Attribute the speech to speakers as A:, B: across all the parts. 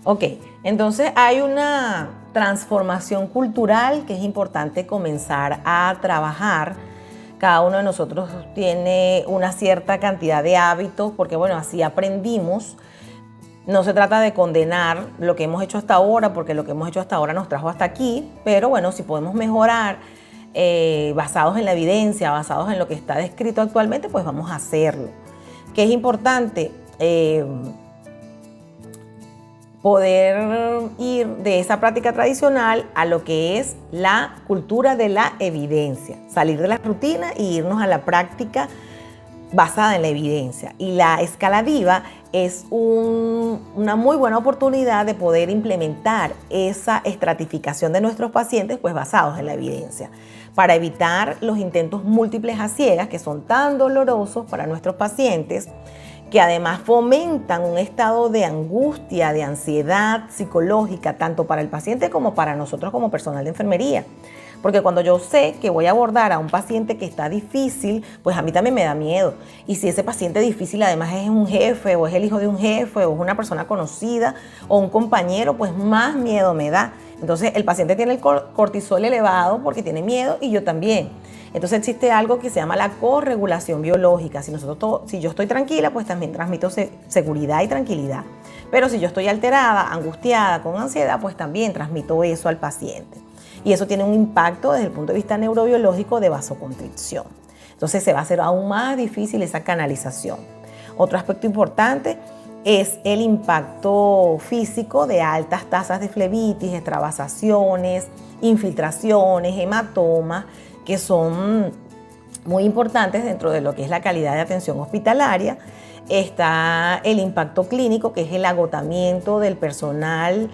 A: Ok, entonces hay una transformación cultural que es importante comenzar a trabajar. Cada uno de nosotros tiene una cierta cantidad de hábitos porque, bueno, así aprendimos. No se trata de condenar lo que hemos hecho hasta ahora, porque lo que hemos hecho hasta ahora nos trajo hasta aquí, pero bueno, si podemos mejorar basados en la evidencia, basados en lo que está descrito actualmente, pues vamos a hacerlo. Que es importante poder ir de esa práctica tradicional a lo que es la cultura de la evidencia, salir de la rutina e irnos a la práctica basada en la evidencia. Y la escala DIVA es una muy buena oportunidad de poder implementar esa estratificación de nuestros pacientes pues basados en la evidencia, para evitar los intentos múltiples a ciegas que son tan dolorosos para nuestros pacientes, que además fomentan un estado de angustia, de ansiedad psicológica, tanto para el paciente como para nosotros como personal de enfermería. Porque cuando yo sé que voy a abordar a un paciente que está difícil, pues a mí también me da miedo. Y si ese paciente difícil además es un jefe, o es el hijo de un jefe, o es una persona conocida, o un compañero, pues más miedo me da. Entonces el paciente tiene el cortisol elevado porque tiene miedo y yo también. Entonces existe algo que se llama la corregulación biológica. Si yo estoy tranquila, pues también transmito seguridad y tranquilidad. Pero si yo estoy alterada, angustiada, con ansiedad, pues también transmito eso al paciente. Y eso tiene un impacto desde el punto de vista neurobiológico de vasoconstricción. Entonces se va a hacer aún más difícil esa canalización. Otro aspecto importante es el impacto físico de altas tasas de flebitis, extravasaciones, infiltraciones, hematomas, que son muy importantes dentro de lo que es la calidad de atención hospitalaria. Está el impacto clínico, que es el agotamiento del personal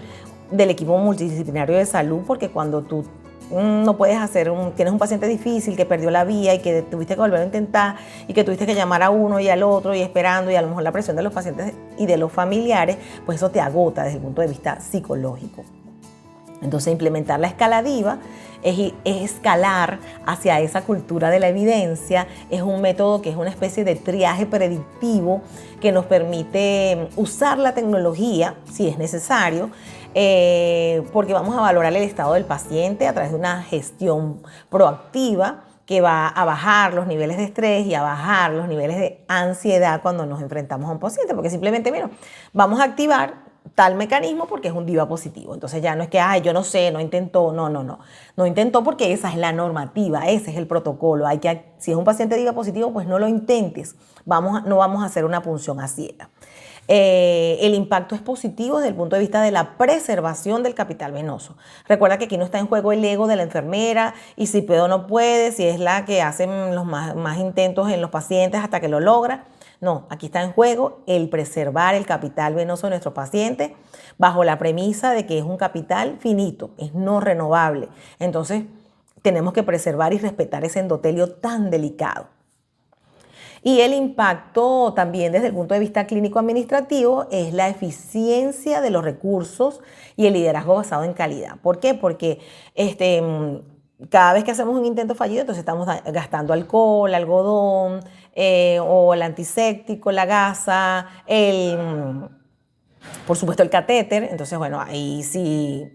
A: del equipo multidisciplinario de salud, porque cuando tú no puedes tienes un paciente difícil que perdió la vía y que tuviste que volver a intentar y que tuviste que llamar a uno y al otro y esperando, y a lo mejor la presión de los pacientes y de los familiares, pues eso te agota desde el punto de vista psicológico. Entonces implementar la escala DIVA es escalar hacia esa cultura de la evidencia. Es un método que es una especie de triaje predictivo que nos permite usar la tecnología si es necesario, porque vamos a valorar el estado del paciente a través de una gestión proactiva que va a bajar los niveles de estrés y a bajar los niveles de ansiedad cuando nos enfrentamos a un paciente, porque simplemente, mira, vamos a activar tal mecanismo porque es un DIVA positivo. Entonces ya no es que, ay, yo no sé, no intentó, no intentó porque esa es la normativa, ese es el protocolo. Si es un paciente DIVA positivo, pues no lo intentes, no vamos a hacer una punción a ciega. El impacto es positivo desde el punto de vista de la preservación del capital venoso. Recuerda que aquí no está en juego el ego de la enfermera y si puede o no puede, si es la que hace los más intentos en los pacientes hasta que lo logra. No, aquí está en juego el preservar el capital venoso de nuestro paciente bajo la premisa de que es un capital finito, es no renovable. Entonces, tenemos que preservar y respetar ese endotelio tan delicado. Y el impacto también desde el punto de vista clínico-administrativo es la eficiencia de los recursos y el liderazgo basado en calidad. ¿Por qué? Porque cada vez que hacemos un intento fallido, entonces estamos gastando alcohol, algodón, o el antiséptico, la gasa, por supuesto el catéter. Entonces, bueno, ahí sí,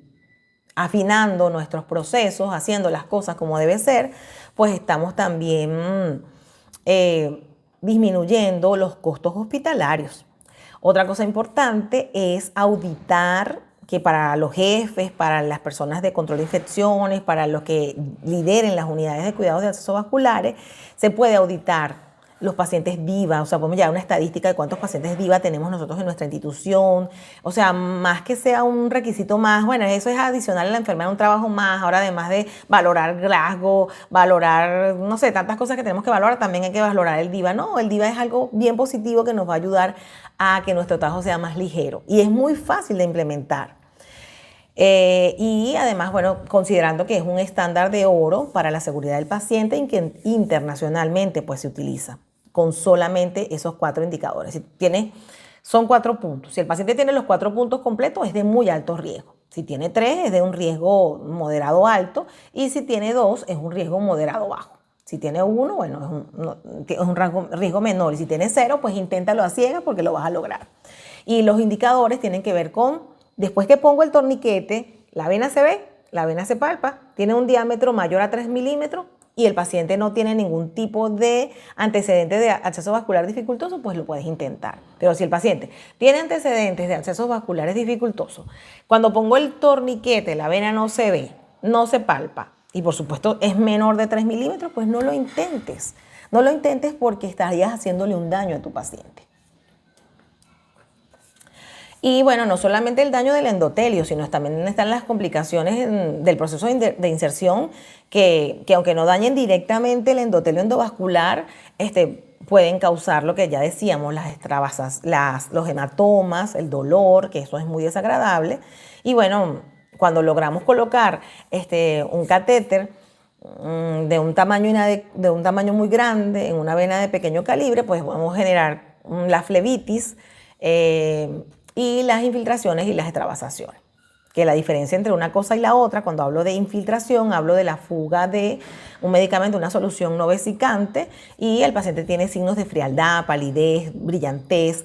A: afinando nuestros procesos, haciendo las cosas como debe ser, pues estamos también disminuyendo los costos hospitalarios. Otra cosa importante es auditar, que para los jefes, para las personas de control de infecciones, para los que lideren las unidades de cuidados de acceso vasculares, se puede auditar los pacientes DIVA. O sea, podemos llevar una estadística de cuántos pacientes DIVA tenemos nosotros en nuestra institución. O sea, más que sea un requisito más, bueno, eso es adicional a la enfermedad, un trabajo más. Ahora, además de valorar Glasgow, valorar, no sé, tantas cosas que tenemos que valorar, también hay que valorar el DIVA. No, el DIVA es algo bien positivo que nos va a ayudar a que nuestro trabajo sea más ligero. Y es muy fácil de implementar. Y además, bueno, considerando que es un estándar de oro para la seguridad del paciente y que internacionalmente pues se utiliza con solamente esos 4 indicadores. Son 4 puntos. Si el paciente tiene los 4 puntos completos, es de muy alto riesgo. Si tiene 3, es de un riesgo moderado alto. Y si tiene 2, es un riesgo moderado bajo. Si tiene 1, bueno, es un riesgo menor. Y si tiene 0, pues inténtalo a ciegas porque lo vas a lograr. Y los indicadores tienen que ver con después que pongo el torniquete, la vena se ve, la vena se palpa, tiene un diámetro mayor a 3 milímetros y el paciente no tiene ningún tipo de antecedente de acceso vascular dificultoso, pues lo puedes intentar. Pero si el paciente tiene antecedentes de accesos vasculares dificultosos, cuando pongo el torniquete, la vena no se ve, no se palpa y por supuesto es menor de 3 milímetros, pues no lo intentes. No lo intentes porque estarías haciéndole un daño a tu paciente. Y bueno, no solamente el daño del endotelio, sino también están las complicaciones del proceso de inserción que aunque no dañen directamente el endotelio endovascular, pueden causar lo que ya decíamos, las extravasas, los hematomas, el dolor, que eso es muy desagradable. Y bueno, cuando logramos colocar un catéter de un tamaño muy grande en una vena de pequeño calibre, pues podemos generar la flebitis, y las infiltraciones y las extravasaciones. Que la diferencia entre una cosa y la otra, cuando hablo de infiltración, hablo de la fuga de un medicamento, una solución no vesicante, y el paciente tiene signos de frialdad, palidez, brillantez,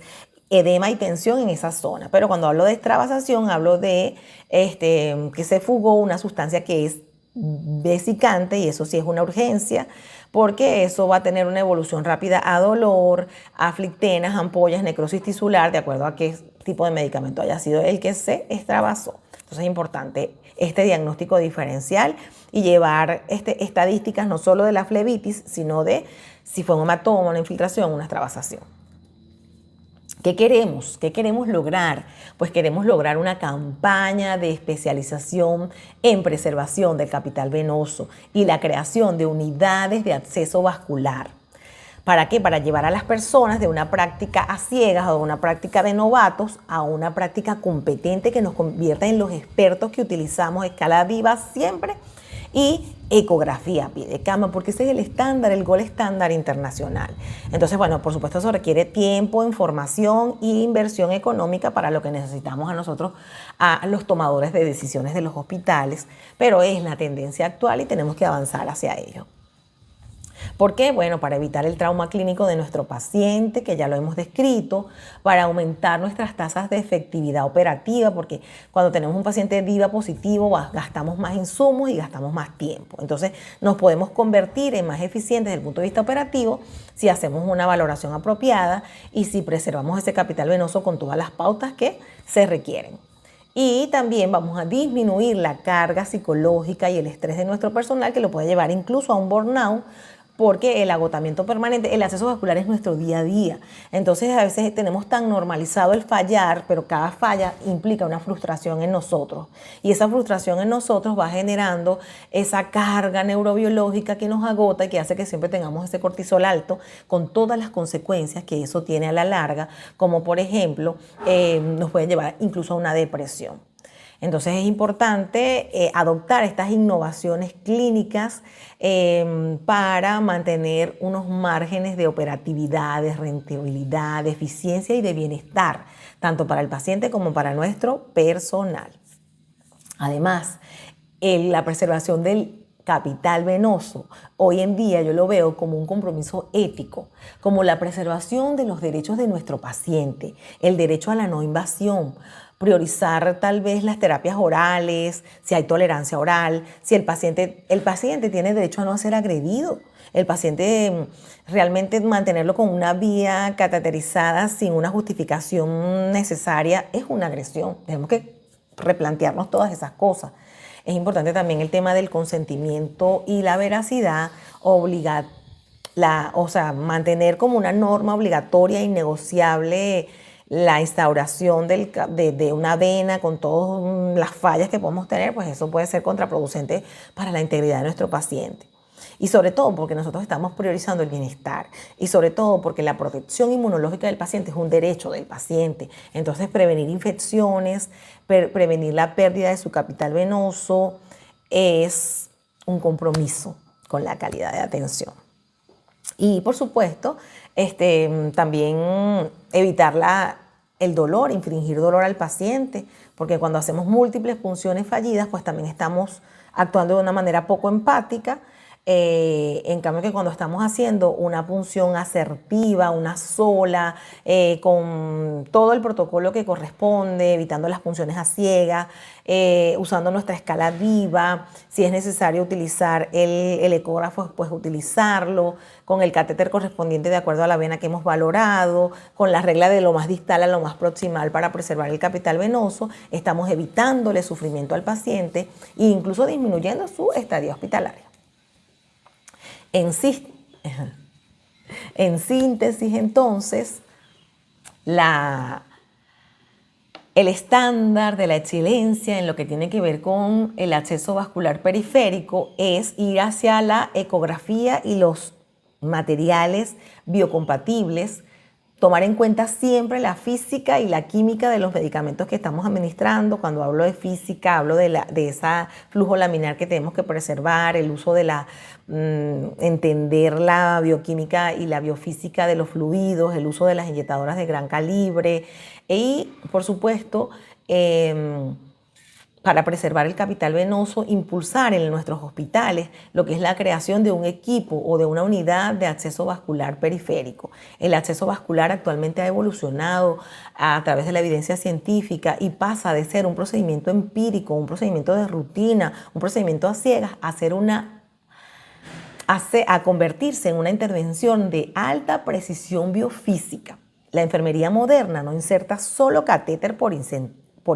A: edema y tensión en esa zona. Pero cuando hablo de extravasación, hablo de que se fugó una sustancia que es vesicante, y eso sí es una urgencia, porque eso va a tener una evolución rápida a dolor, a flictenas, ampollas, necrosis tisular, de acuerdo a qué tipo de medicamento haya sido el que se extravasó. Entonces es importante este diagnóstico diferencial y llevar estadísticas no solo de la flebitis, sino de si fue un hematoma, una infiltración, una extravasación. ¿Qué queremos? ¿Qué queremos lograr? Pues queremos lograr una campaña de especialización en preservación del capital venoso y la creación de unidades de acceso vascular. ¿Para qué? Para llevar a las personas de una práctica a ciegas o de una práctica de novatos a una práctica competente que nos convierta en los expertos que utilizamos escala viva siempre y ecografía a pie de cama, porque ese es el estándar, el gol estándar internacional. Entonces, bueno, por supuesto eso requiere tiempo, información e inversión económica para lo que necesitamos a nosotros, a los tomadores de decisiones de los hospitales, pero es la tendencia actual y tenemos que avanzar hacia ello. ¿Por qué? Bueno, para evitar el trauma clínico de nuestro paciente, que ya lo hemos descrito, para aumentar nuestras tasas de efectividad operativa, porque cuando tenemos un paciente DIVA positivo gastamos más insumos y gastamos más tiempo. Entonces nos podemos convertir en más eficientes desde el punto de vista operativo si hacemos una valoración apropiada y si preservamos ese capital venoso con todas las pautas que se requieren. Y también vamos a disminuir la carga psicológica y el estrés de nuestro personal, que lo puede llevar incluso a un burnout, porque el agotamiento permanente, el acceso vascular es nuestro día a día. Entonces a veces tenemos tan normalizado el fallar, pero cada falla implica una frustración en nosotros. Y esa frustración en nosotros va generando esa carga neurobiológica que nos agota y que hace que siempre tengamos ese cortisol alto, con todas las consecuencias que eso tiene a la larga, como por ejemplo nos puede llevar incluso a una depresión. Entonces es importante adoptar estas innovaciones clínicas para mantener unos márgenes de operatividad, de rentabilidad, de eficiencia y de bienestar, tanto para el paciente como para nuestro personal. Además, la preservación del capital venoso, hoy en día yo lo veo como un compromiso ético, como la preservación de los derechos de nuestro paciente, el derecho a la no invasión, priorizar tal vez las terapias orales, si hay tolerancia oral, si el paciente tiene derecho a no ser agredido, el paciente realmente mantenerlo con una vía cateterizada sin una justificación necesaria es una agresión. Tenemos que replantearnos todas esas cosas. Es importante también el tema del consentimiento y la veracidad, mantener como una norma obligatoria e innegociable la instauración de una vena con todas las fallas que podemos tener, pues eso puede ser contraproducente para la integridad de nuestro paciente. Y sobre todo porque nosotros estamos priorizando el bienestar y sobre todo porque la protección inmunológica del paciente es un derecho del paciente. Entonces prevenir infecciones, prevenir la pérdida de su capital venoso es un compromiso con la calidad de atención. Y por supuesto, también evitar el dolor, infringir dolor al paciente, porque cuando hacemos múltiples punciones fallidas, pues también estamos actuando de una manera poco empática En cambio que cuando estamos haciendo una punción asertiva, una sola, con todo el protocolo que corresponde, evitando las punciones a ciegas, usando nuestra escala viva, si es necesario utilizar el ecógrafo, pues utilizarlo, con el catéter correspondiente de acuerdo a la vena que hemos valorado, con la regla de lo más distal a lo más proximal para preservar el capital venoso, estamos evitándole sufrimiento al paciente e incluso disminuyendo su estadía hospitalaria. En síntesis, entonces, el estándar de la excelencia en lo que tiene que ver con el acceso vascular periférico es ir hacia la ecografía y los materiales biocompatibles, tomar en cuenta siempre la física y la química de los medicamentos que estamos administrando. Cuando hablo de física, hablo de ese flujo laminar que tenemos que preservar, el uso de entender la bioquímica y la biofísica de los fluidos, el uso de las inyectadoras de gran calibre y, por supuesto, para preservar el capital venoso, impulsar en nuestros hospitales lo que es la creación de un equipo o de una unidad de acceso vascular periférico. El acceso vascular actualmente ha evolucionado a través de la evidencia científica y pasa de ser un procedimiento empírico, un procedimiento de rutina, un procedimiento a ciegas, a convertirse en una intervención de alta precisión biofísica. La enfermería moderna no inserta solo catéter por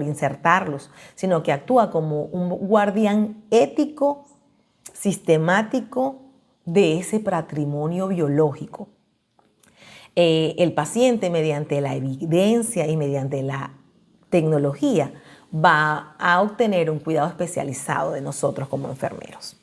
A: insertarlos, sino que actúa como un guardián ético, sistemático de ese patrimonio biológico. El paciente, mediante la evidencia y mediante la tecnología, va a obtener un cuidado especializado de nosotros como enfermeros.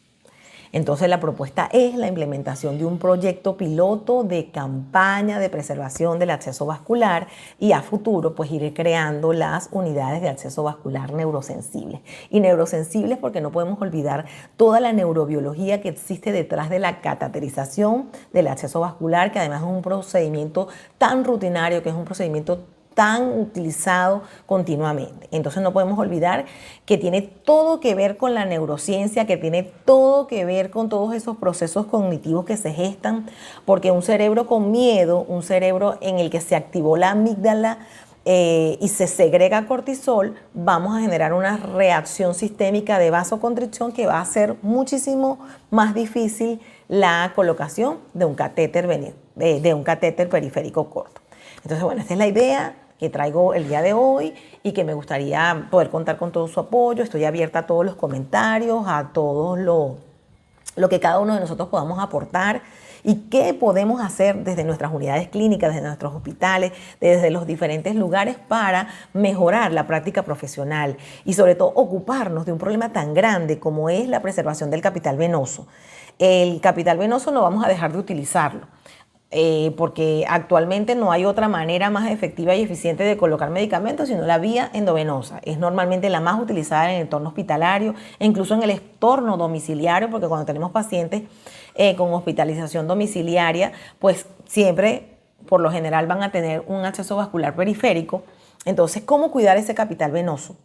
A: Entonces la propuesta es la implementación de un proyecto piloto de campaña de preservación del acceso vascular y a futuro pues ir creando las unidades de acceso vascular neurosensibles. Y neurosensibles porque no podemos olvidar toda la neurobiología que existe detrás de la cateterización del acceso vascular, que además es un procedimiento tan rutinario, que es un procedimiento tan utilizado continuamente. Entonces no podemos olvidar que tiene todo que ver con la neurociencia, que tiene todo que ver con todos esos procesos cognitivos que se gestan, porque un cerebro con miedo, un cerebro en el que se activó la amígdala y se segrega cortisol, vamos a generar una reacción sistémica de vasoconstricción que va a hacer muchísimo más difícil la colocación de un catéter periférico corto. Entonces, bueno, esta es la idea que traigo el día de hoy y que me gustaría poder contar con todo su apoyo. Estoy abierta a todos los comentarios, a todo lo que cada uno de nosotros podamos aportar y qué podemos hacer desde nuestras unidades clínicas, desde nuestros hospitales, desde los diferentes lugares para mejorar la práctica profesional y sobre todo ocuparnos de un problema tan grande como es la preservación del capital venoso. El capital venoso no vamos a dejar de utilizarlo. Porque actualmente no hay otra manera más efectiva y eficiente de colocar medicamentos sino la vía endovenosa. Es normalmente la más utilizada en el entorno hospitalario e incluso en el entorno domiciliario, porque cuando tenemos pacientes con hospitalización domiciliaria, pues siempre, por lo general, van a tener un acceso vascular periférico. Entonces, ¿cómo cuidar ese capital venoso?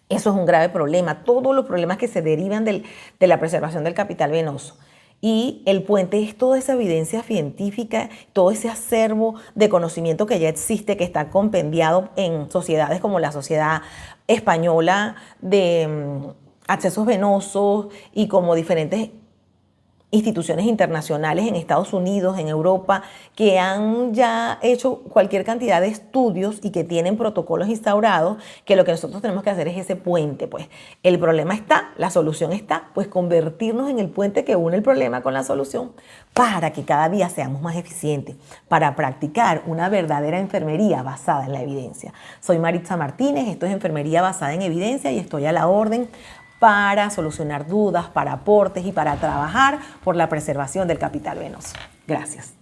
A: Eso es un grave problema. Todos los problemas que se derivan de la preservación del capital venoso. Y el puente es toda esa evidencia científica, todo ese acervo de conocimiento que ya existe, que está compendiado en sociedades como la Sociedad Española de Accesos Venosos y como diferentes instituciones internacionales en Estados Unidos, en Europa, que han ya hecho cualquier cantidad de estudios y que tienen protocolos instaurados, que lo que nosotros tenemos que hacer es ese puente. Pues el problema está, la solución está, pues convertirnos en el puente que une el problema con la solución para que cada día seamos más eficientes, para practicar una verdadera enfermería basada en la evidencia. Soy Maritza Martínez, esto es Enfermería Basada en Evidencia y estoy a la orden para solucionar dudas, para aportes y para trabajar por la preservación del capital venoso. Gracias.